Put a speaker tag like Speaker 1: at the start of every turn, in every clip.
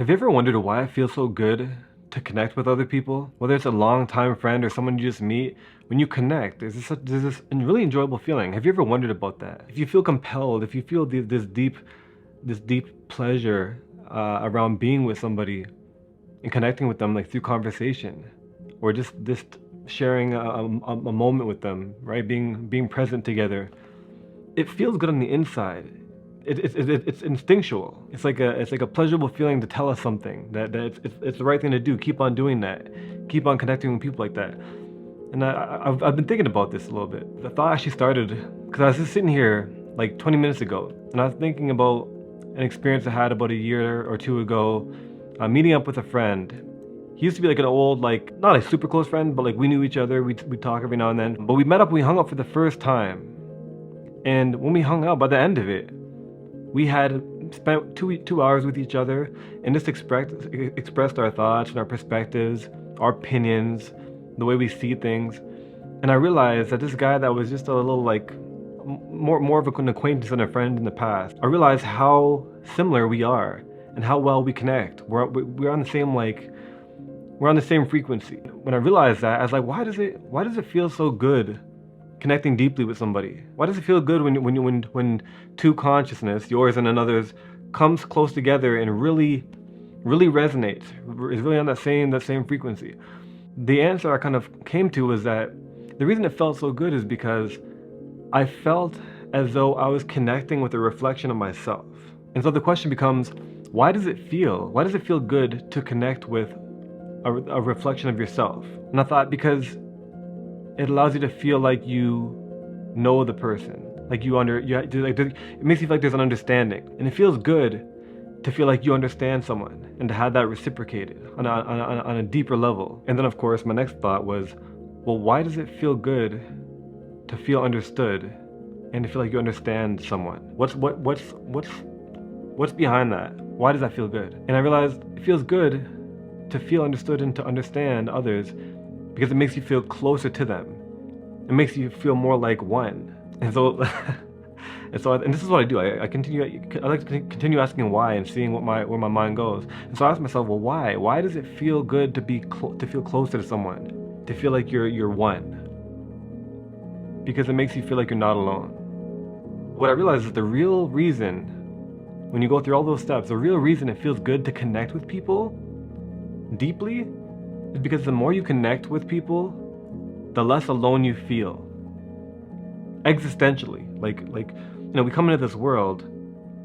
Speaker 1: Have you ever wondered why it feels so good to connect with other people? Whether it's a long-time friend or someone you just meet, when you connect, there's this really enjoyable feeling. Have you ever wondered about that? If you feel compelled, if you feel this deep pleasure around being with somebody and connecting with them, like through conversation, or just sharing a moment with them, right? Being present together, it feels good on the inside. It's instinctual. It's like a pleasurable feeling to tell us something that it's the right thing to do. Keep on doing that. Keep on connecting with people like that. And I've been thinking about this a little bit. The thought actually started because I was just sitting here like 20 minutes ago, and I was thinking about an experience I had about a year or two ago, meeting up with a friend. He used to be like an old, like not a super close friend, but like we knew each other. We talk every now and then. But we met up. We hung out for the first time, and when we hung out, by the end of it, we had spent two hours with each other and just expressed our thoughts and our perspectives, our opinions, the way we see things. And I realized that this guy that was just a little like more of an acquaintance than a friend in the past, I realized how similar we are and how well we connect. We're on the same we're on the same frequency. When I realized that, I was like, why does it feel so good connecting deeply with somebody? Why does it feel good when two consciousness, yours and another's, comes close together and really resonates, is really on that same frequency? The answer I kind of came to was that the reason it felt so good is because I felt as though I was connecting with a reflection of myself. And so the question becomes, why does it feel good to connect with a reflection of yourself? And I thought, because it allows you to feel like you know the person, like it makes you feel like there's an understanding, and it feels good to feel like you understand someone and to have that reciprocated on a deeper level. And then of course my next thought was, well, why does it feel good to feel understood and to feel like you understand someone? What's behind that? Why does that feel good? And I realized it feels good to feel understood and to understand others because it makes you feel closer to them. It makes you feel more like one. And so, and this is what I do. I like to continue asking why and seeing where my mind goes. And so I ask myself, well, why? Why does it feel good to feel closer to someone, to feel like you're one? Because it makes you feel like you're not alone. What I realize is the real reason, when you go through all those steps, the real reason it feels good to connect with people deeply is because the more you connect with people, the less alone you feel. Existentially. Like we come into this world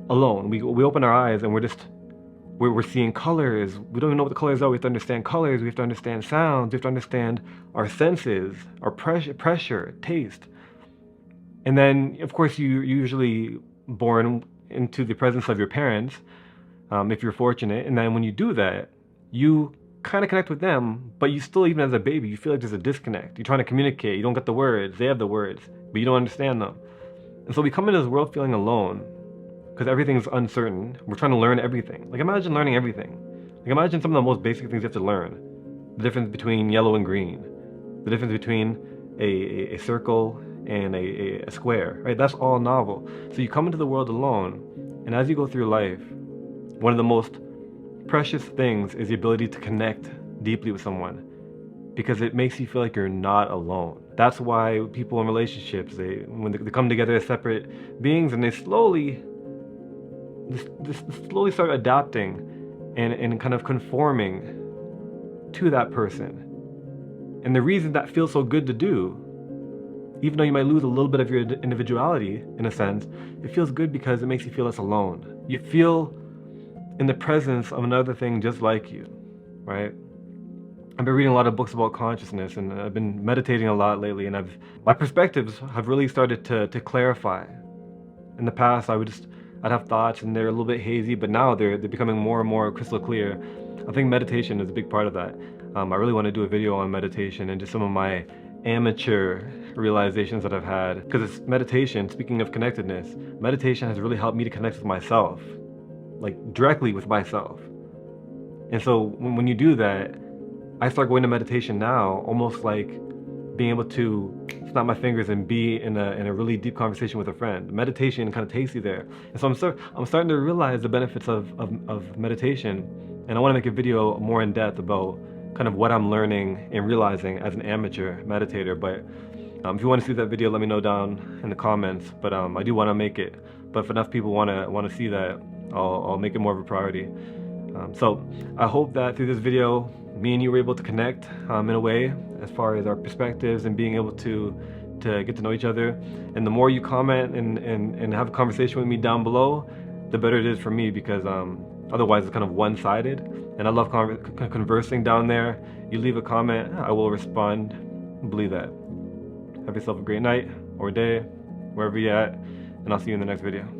Speaker 1: alone. We open our eyes and we're seeing colors. We don't even know what the colors are. We have to understand colors. We have to understand sounds. We have to understand our senses, our pressure, taste. And then, of course, you're usually born into the presence of your parents, if you're fortunate. And then when you do that, you kind of connect with them, but you still, even as a baby, you feel like there's a disconnect. You're trying to communicate. You don't get the words. They have the words, but you don't understand them. And so we come into this world feeling alone because everything's uncertain. We're trying to learn everything. Like, imagine learning everything. Like, imagine some of the most basic things you have to learn. The difference between yellow and green. The difference between a circle and a square, right? That's all novel. So you come into the world alone, and as you go through life, one of the most precious things is the ability to connect deeply with someone, because it makes you feel like you're not alone. That's why people in relationships, when they come together as separate beings, and they slowly start adapting and kind of conforming to that person. And the reason that feels so good to do, even though you might lose a little bit of your individuality in a sense, it feels good because it makes you feel less alone. You feel in the presence of another thing just like you, right? I've been reading a lot of books about consciousness, and I've been meditating a lot lately, and my perspectives have really started to clarify. In the past, I'd have thoughts and they're a little bit hazy, but now they're becoming more and more crystal clear. I think meditation is a big part of that. I really want to do a video on meditation and just some of my amateur realizations that I've had, because it's meditation. Speaking of connectedness, meditation has really helped me to connect with myself, like directly with myself. And so when you do that, I start going to meditation now, almost like being able to snap my fingers and be in a really deep conversation with a friend. Meditation kind of takes you there. And so I'm starting to realize the benefits of meditation And I want to make a video more in depth about kind of what I'm learning and realizing as an amateur meditator. But if you want to see that video, let me know down in the comments. But I do want to make it. But if enough people want to see that, I'll make it more of a priority. So I hope that through this video, me and you were able to connect in a way as far as our perspectives and being able to get to know each other. And the more you comment and have a conversation with me down below, the better it is for me, because otherwise it's kind of one-sided. And I love conversing down there. You leave a comment, I will respond. Believe that. Have yourself a great night or day, wherever you're at, and I'll see you in the next video.